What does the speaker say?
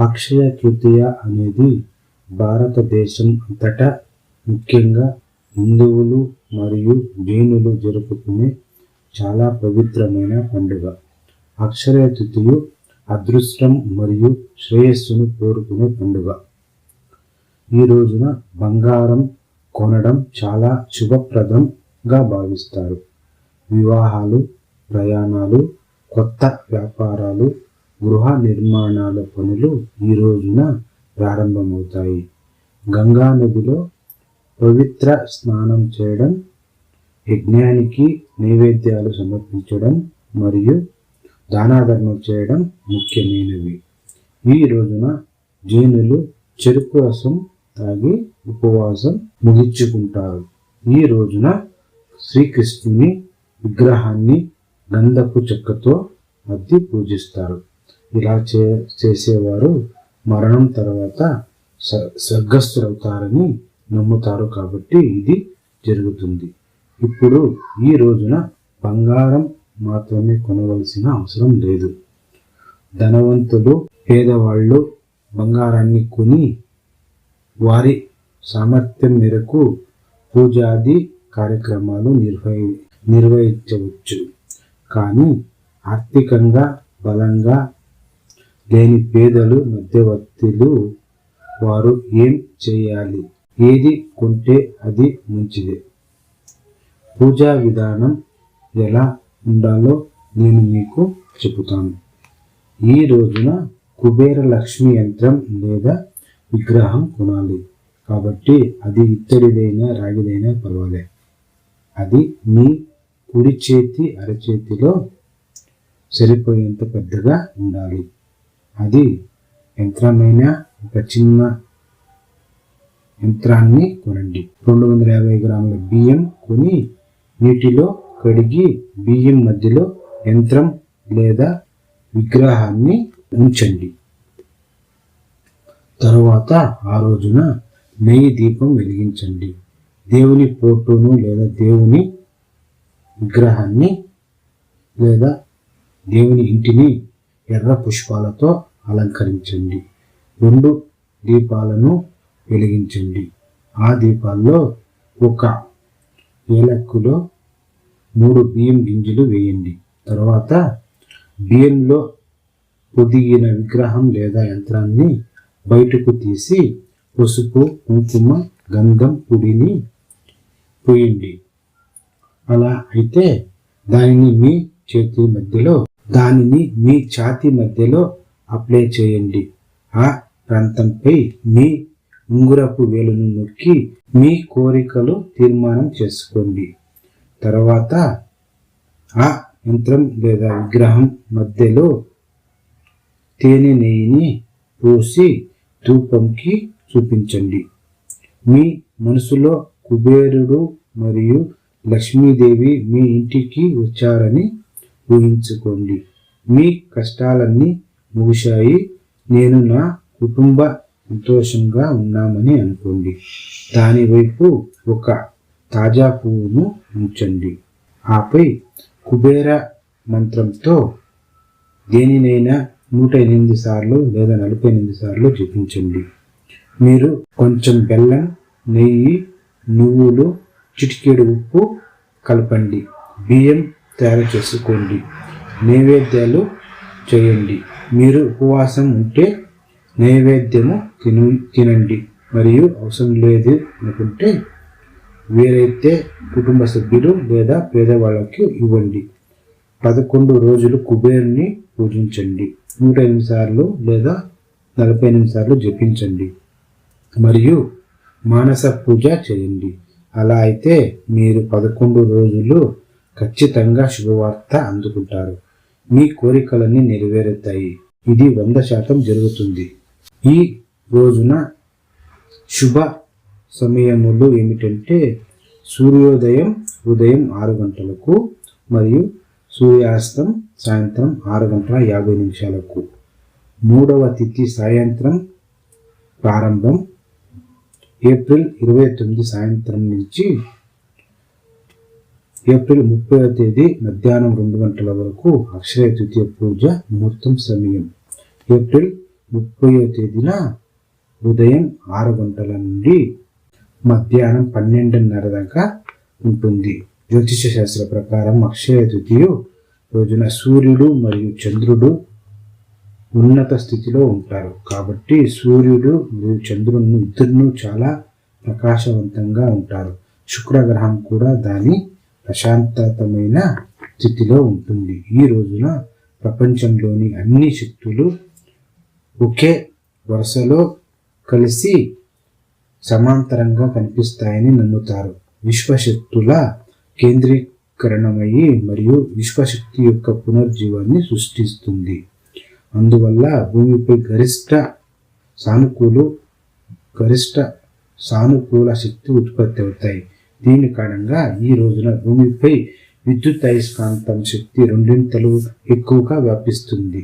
అక్షయ తృతీయ అనేది భారతదేశం అంతటా ముఖ్యంగా హిందువులు మరియు జైనులు జరుపుకునే చాలా పవిత్రమైన పండుగ. అక్షయ తృతీయ అదృష్టం మరియు శ్రేయస్సును కోరుకునే పండుగ. ఈ రోజున బంగారం కొనడం చాలా శుభప్రదంగా భావిస్తారు. వివాహాలు, ప్రయాణాలు, కొత్త వ్యాపారాలు, గృహ నిర్మాణాల పనులు ఈ రోజున ప్రారంభమవుతాయి. గంగా నదిలో పవిత్ర స్నానం చేయడం, యజ్ఞానికి నైవేద్యాలు సమర్పించడం మరియు దానాధర్మం చేయడం ముఖ్యమైనవి. ఈ రోజున జైనులు చెరుకు రసం తాగి ఉపవాసం ముగించుకుంటారు. ఈ రోజున శ్రీకృష్ణుని విగ్రహాన్ని గంధపు చెక్కతో అద్ది పూజిస్తారు. ఇలా చేసేవారు మరణం తర్వాత స్వర్గస్థులవుతారని నమ్ముతారు కాబట్టి ఇది జరుగుతుంది. ఇప్పుడు ఈ రోజున బంగారం మాత్రమే కొనవలసిన అవసరం లేదు. ధనవంతులు, పేదవాళ్ళు బంగారాన్ని కొని వారి సామర్థ్యం మేరకు పూజాది కార్యక్రమాలు నిర్వహించవచ్చు. కానీ ఆర్థికంగా బలంగా లేని పేదలు, మధ్యవర్తులు వారు ఏం చేయాలి? ఏది కొంటే అది మంచిదే. పూజా విధానం ఎలా ఉండాలో నేను మీకు చెబుతాను. ఈ రోజున కుబేర లక్ష్మి యంత్రం లేదా విగ్రహం కొనాలి. కాబట్టి అది ఇత్తడిదైనా రాగిదైనా పర్వాలే. అది మీ కుడి చేతి అరచేతిలో సరిపోయేంత పెద్దగా ఉండాలి. అది యంత్రమైన ఒక చిన్న యంత్రాన్ని కొనండి. 250 గ్రాముల బియ్యం కొని నీటిలో కడిగి బియ్యం మధ్యలో యంత్రం లేదా విగ్రహాన్ని ఉంచండి. తరువాత ఆ రోజున నెయ్యి దీపం వెలిగించండి. దేవుని ఫోటోను లేదా దేవుని విగ్రహాన్ని లేదా దేవుని ఇంటిని ఎర్ర పుష్పాలతో అలంకరించండి. 2 దీపాలను వెలిగించండి. ఆ దీపాల్లో ఒక ఏలక్కులో 3 బియ్యం గింజలు వేయండి. తర్వాత బియ్యంలో పొదిగిన విగ్రహం లేదా యంత్రాన్ని బయటకు తీసి పసుపు, కుంకుమ, గంధం పొడిని పోయండి. అలా అయితే దానిని మీ ఛాతీ మధ్యలో అప్లై చేయండి. ఆ ప్రాంతంపై మీ ఉంగరపు వేలును నొక్కి మీ కోరికలు తీర్మానం చేసుకోండి. తర్వాత ఆ యంత్రం లేదా విగ్రహం మధ్యలో తేనె నెయ్యిని పోసి ధూపంకి చూపించండి. మీ మనసులో కుబేరుడు మరియు లక్ష్మీదేవి మీ ఇంటికి వచ్చారని ఊహించుకోండి. మీ కష్టాలన్నీ ముగిశాయి, నేను నా కుటుంబ సంతోషంగా ఉన్నామని అనుకోండి. దాని వైపు ఒక తాజా పువ్వును ఉంచండి. ఆపై కుబేర మంత్రంతో దేనినైనా 108 సార్లు లేదా 48 సార్లు జపించండి. మీరు కొంచెం బెల్లం, నెయ్యి, నువ్వులు, చిటికెడు ఉప్పు కలపండి. బియ్యం తయారు చేసుకోండి. నైవేద్యాలు చేయండి. మీరు ఉపవాసం ఉంటే నైవేద్యము తినండి. మరియు అవసరం లేదు అనుకుంటే వేరైతే కుటుంబ సభ్యులు లేదా పేదవాళ్ళకి ఇవ్వండి. 11 రోజులు కుబేరుని పూజించండి. 108 సార్లు లేదా 48 సార్లు జపించండి మరియు మానస పూజ చేయండి. అలా అయితే మీరు 11 రోజులు ఖచ్చితంగా శుభవార్త అందుకుంటారు. మీ కోరికలన్నీ నెరవేరుతాయి. ఇది 100% జరుగుతుంది. ఈ రోజున శుభ సమయములు ఏమిటంటే సూర్యోదయం ఉదయం 6 గంటలకు మరియు సూర్యాస్తం సాయంత్రం 6:50 3వ తిథి సాయంత్రం ప్రారంభం ఏప్రిల్ 29 సాయంత్రం నుంచి ఏప్రిల్ 30వ తేదీ మధ్యాహ్నం 2 గంటల వరకు అక్షయ తృతీయ పూజ ముహూర్తం సమయం. ఏప్రిల్ 30వ తేదీన ఉదయం 6 గంటల నుండి మధ్యాహ్నం 12:30 దాకా ఉంటుంది. జ్యోతిష శాస్త్ర ప్రకారం అక్షయ తృతీయ రోజున సూర్యుడు మరియు చంద్రుడు ఉన్నత స్థితిలో ఉంటారు. కాబట్టి సూర్యుడు మరియు చంద్రుడు ఇద్దరు చాలా ప్రకాశవంతంగా ఉంటారు. శుక్రగ్రహం కూడా దాని ప్రశాంతమైన స్థితిలో ఉంటుంది. ఈ రోజున ప్రపంచంలోని అన్ని శక్తులు ఒకే వరుసలో కలిసి సమాంతరంగా కనిపిస్తాయని నమ్ముతారు. విశ్వశక్తుల కేంద్రీకరణమయ్యి మరియు విశ్వశక్తి యొక్క పునర్జీవాన్ని సృష్టిస్తుంది. అందువల్ల భూమిపై గరిష్ట సానుకూల శక్తి ఉత్పత్తి అవుతాయి. దీని కారణంగా ఈ రోజున భూమిపై విద్యుత్ అయస్కాంతం శక్తి రెండింతలు ఎక్కువగా వ్యాపిస్తుంది.